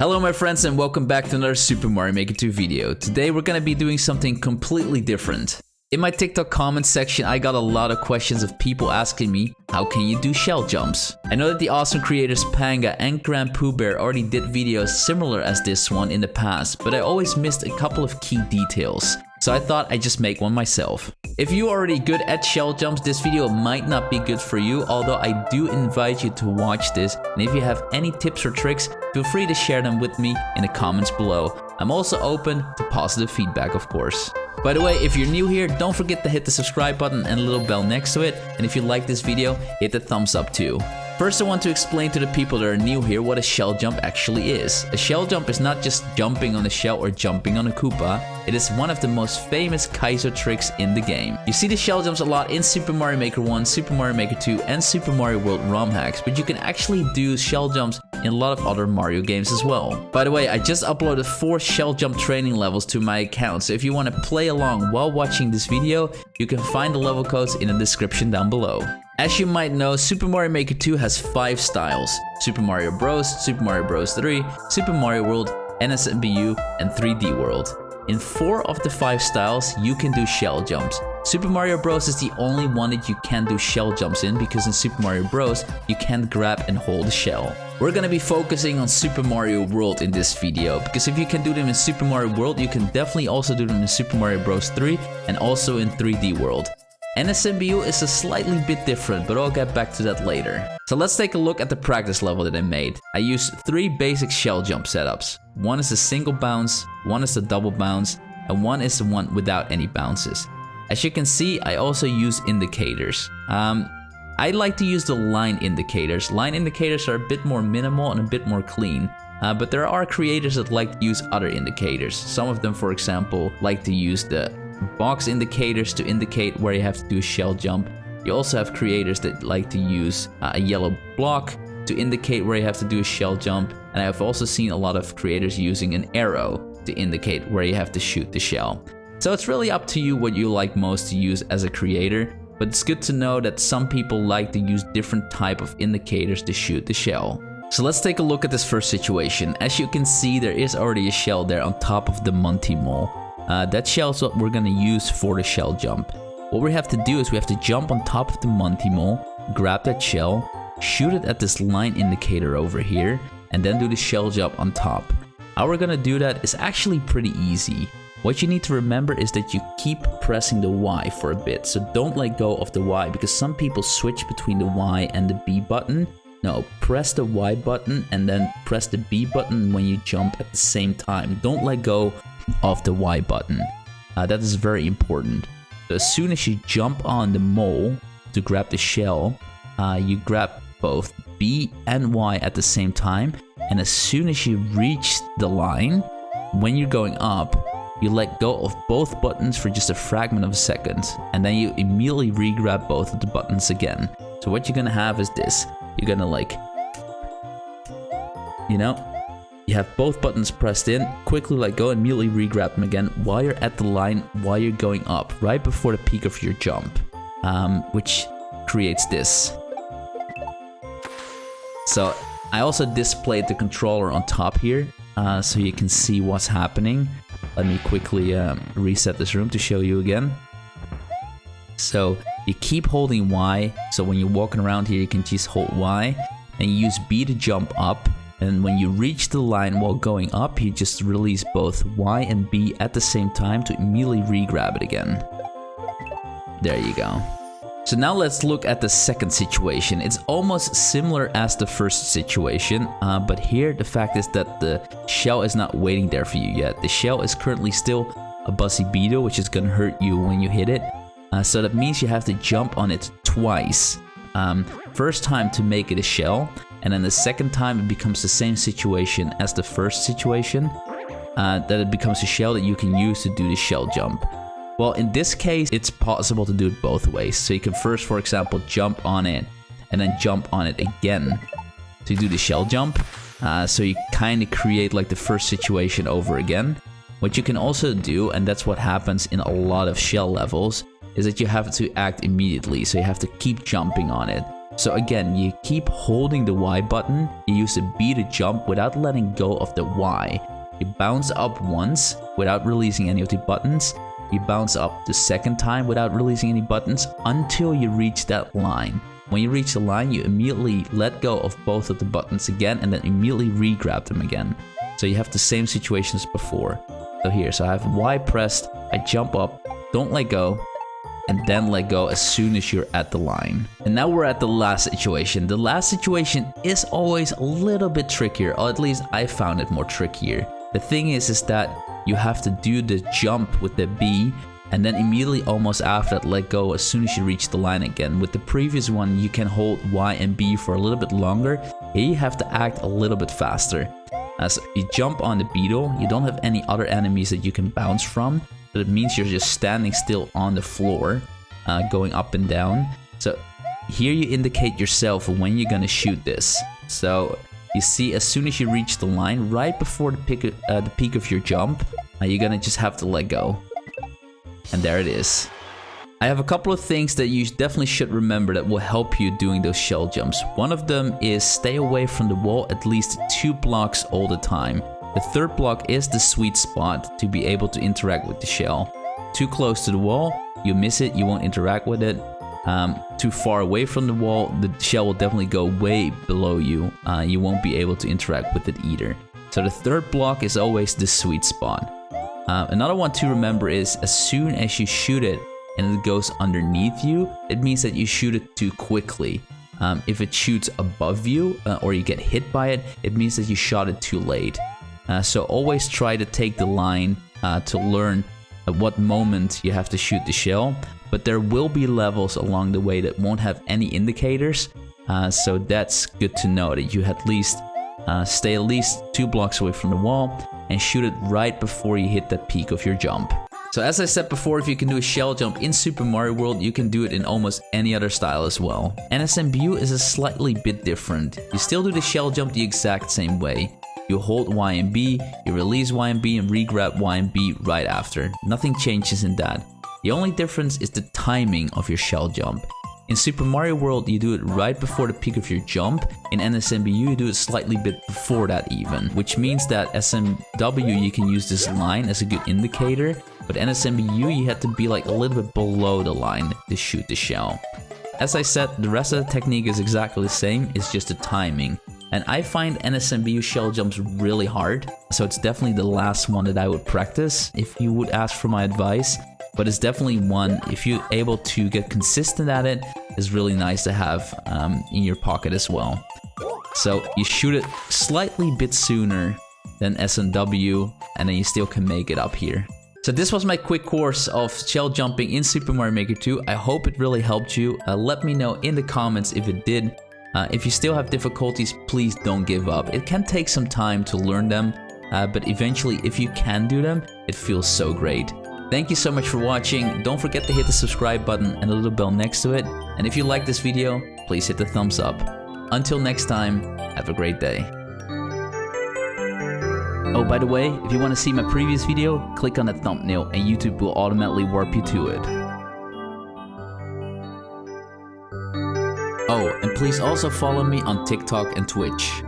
Hello my friends and welcome back to another Super Mario Maker 2 video. Today we're gonna be doing something completely different. In my TikTok comments section I got a lot of questions of people asking me, how can you do shell jumps? I know that the awesome creators Panga and Grand Pooh Bear already did videos similar as this one in the past, but I always missed a couple of key details. So I thought I'd just make one myself. If you're already good at shell jumps, this video might not be good for you, although I do invite you to watch this. And if you have any tips or tricks, feel free to share them with me in the comments below. I'm also open to positive feedback, of course. By the way, if you're new here, don't forget to hit the subscribe button and the little bell next to it. And if you like this video, hit the thumbs up too. First, I want to explain to the people that are new here what a shell jump actually is. A shell jump is not just jumping on a shell or jumping on a Koopa. It is one of the most famous Kaizo tricks in the game. You see the shell jumps a lot in Super Mario Maker 1, Super Mario Maker 2, and Super Mario World ROM hacks, but you can actually do shell jumps in a lot of other Mario games as well. By the way, I just uploaded 4 shell jump training levels to my account, so if you want to play along while watching this video, you can find the level codes in the description down below. As you might know, Super Mario Maker 2 has 5 styles: Super Mario Bros, Super Mario Bros 3, Super Mario World, NSMBU, and 3D World. In 4 of the 5 styles, you can do shell jumps. Super Mario Bros is the only one that you can't do shell jumps in, because in Super Mario Bros, you can't grab and hold the shell. We're gonna be focusing on Super Mario World in this video, because if you can do them in Super Mario World, you can definitely also do them in Super Mario Bros 3 and also in 3D World. NSMBU is a slightly bit different, but I'll get back to that later. So let's take a look at the practice level that I made. I used 3 basic shell jump setups. One is a single bounce, one is a double bounce, and one is the one without any bounces. As you can see, I also use indicators. I like to use the line indicators. Line indicators are a bit more minimal and a bit more clean. But there are creators that like to use other indicators. Some of them, for example, like to use the box indicators to indicate where you have to do a shell jump. You also have creators that like to use a yellow block to indicate where you have to do a shell jump. And I've also seen a lot of creators using an arrow to indicate where you have to shoot the shell. So it's really up to you what you like most to use as a creator, but it's good to know that some people like to use different type of indicators to shoot the shell. So let's take a look at this first situation. As you can see, there is already a shell there on top of the Monty Mole. That shell is what we're gonna use for the shell jump. What we have to do is we have to jump on top of the Monty Mole, grab that shell, shoot it at this line indicator over here, and then do the shell jump on top. How we're gonna do that is actually pretty easy. What you need to remember is that you keep pressing the Y for a bit, so don't let go of the Y, because some people switch between the Y and the B button. No, press the Y button and then press the B button when you jump at the same time. Don't let go of the Y button. That is very important. So as soon as you jump on the mole to grab the shell, you grab both B and Y at the same time, and as soon as you reach the line, when you're going up, you let go of both buttons for just a fragment of a second, and then you immediately re-grab both of the buttons again. So what you're gonna have is this. You're gonna you have both buttons pressed in, quickly let go, and immediately re-grab them again while you're at the line, while you're going up, right before the peak of your jump, which creates this. So I also displayed the controller on top here, so you can see what's happening. Let me quickly reset this room to show you again. So you keep holding Y, so when you're walking around here you can just hold Y, and you use B to jump up, and when you reach the line while going up, you just release both Y and B at the same time to immediately re-grab it again. There you go. So now let's look at the second situation. It's almost similar as the first situation, but here the fact is that the shell is not waiting there for you yet. The shell is currently still a Buzzy Beetle, which is gonna hurt you when you hit it. So that means you have to jump on it twice. First time to make it a shell, and then the second time it becomes the same situation as the first situation, that it becomes a shell that you can use to do the shell jump. Well, in this case, it's possible to do it both ways. So you can first, for example, jump on it, and then jump on it again to do the shell jump. So you kind of create like the first situation over again. What you can also do, and that's what happens in a lot of shell levels, is that you have to act immediately. So you have to keep jumping on it. So again, you keep holding the Y button, you use the B to jump without letting go of the Y. You bounce up once without releasing any of the buttons. You bounce up the second time without releasing any buttons until you reach that line. When you reach the line, you immediately let go of both of the buttons again and then immediately re-grab them again. So you have the same situation as before. So here, so I have Y pressed, I jump up, don't let go, and then let go as soon as you're at the line. And now we're at the last situation. The last situation is always a little bit trickier, or at least I found it more trickier. The thing is that you have to do the jump with the B and then immediately almost after that let go as soon as you reach the line again. With the previous one, you can hold Y and B for a little bit longer. Here you have to act a little bit faster. As you jump on the beetle, you don't have any other enemies that you can bounce from, but it means you're just standing still on the floor, going up and down. So here you indicate yourself when you're gonna shoot this. So you see, as soon as you reach the line, right before the peak of your jump, you're gonna just have to let go. And there it is. I have a couple of things that you definitely should remember that will help you doing those shell jumps. One of them is stay away from the wall at least 2 blocks all the time. The third block is the sweet spot to be able to interact with the shell. Too close to the wall, you miss it, you won't interact with it. Too far away from the wall, the shell will definitely go way below you. You won't be able to interact with it either. So the third block is always the sweet spot. Another one to remember is as soon as you shoot it and it goes underneath you, it means that you shoot it too quickly. If it shoots above you or you get hit by it, it means that you shot it too late. So always try to take the line to learn at what moment you have to shoot the shell. But there will be levels along the way that won't have any indicators. So that's good to know that you at least stay at least 2 blocks away from the wall and shoot it right before you hit the peak of your jump. So as I said before, if you can do a shell jump in Super Mario World, you can do it in almost any other style as well. NSMBU is a slightly bit different. You still do the shell jump the exact same way. You hold Y and B, you release Y and B and re-grab Y and B right after. Nothing changes in that. The only difference is the timing of your shell jump. In Super Mario World, you do it right before the peak of your jump. In NSMBU, you do it slightly bit before that even, which means that SMW, you can use this line as a good indicator, but NSMBU, you have to be like a little bit below the line to shoot the shell. As I said, the rest of the technique is exactly the same, it's just the timing. And I find NSMBU shell jumps really hard, so it's definitely the last one that I would practice if you would ask for my advice. But it's definitely one, if you're able to get consistent at it, is really nice to have in your pocket as well. So you shoot it slightly bit sooner than SMW, and then you still can make it up here. So this was my quick course of shell jumping in Super Mario Maker 2. I hope it really helped you. Let me know in the comments if it did. If you still have difficulties, please don't give up. It can take some time to learn them, but eventually if you can do them, it feels so great. Thank you so much for watching. Don't forget to hit the subscribe button and the little bell next to it. And if you like this video, please hit the thumbs up. Until next time, have a great day. Oh, by the way, if you want to see my previous video, click on the thumbnail and YouTube will automatically warp you to it. Oh, and please also follow me on TikTok and Twitch.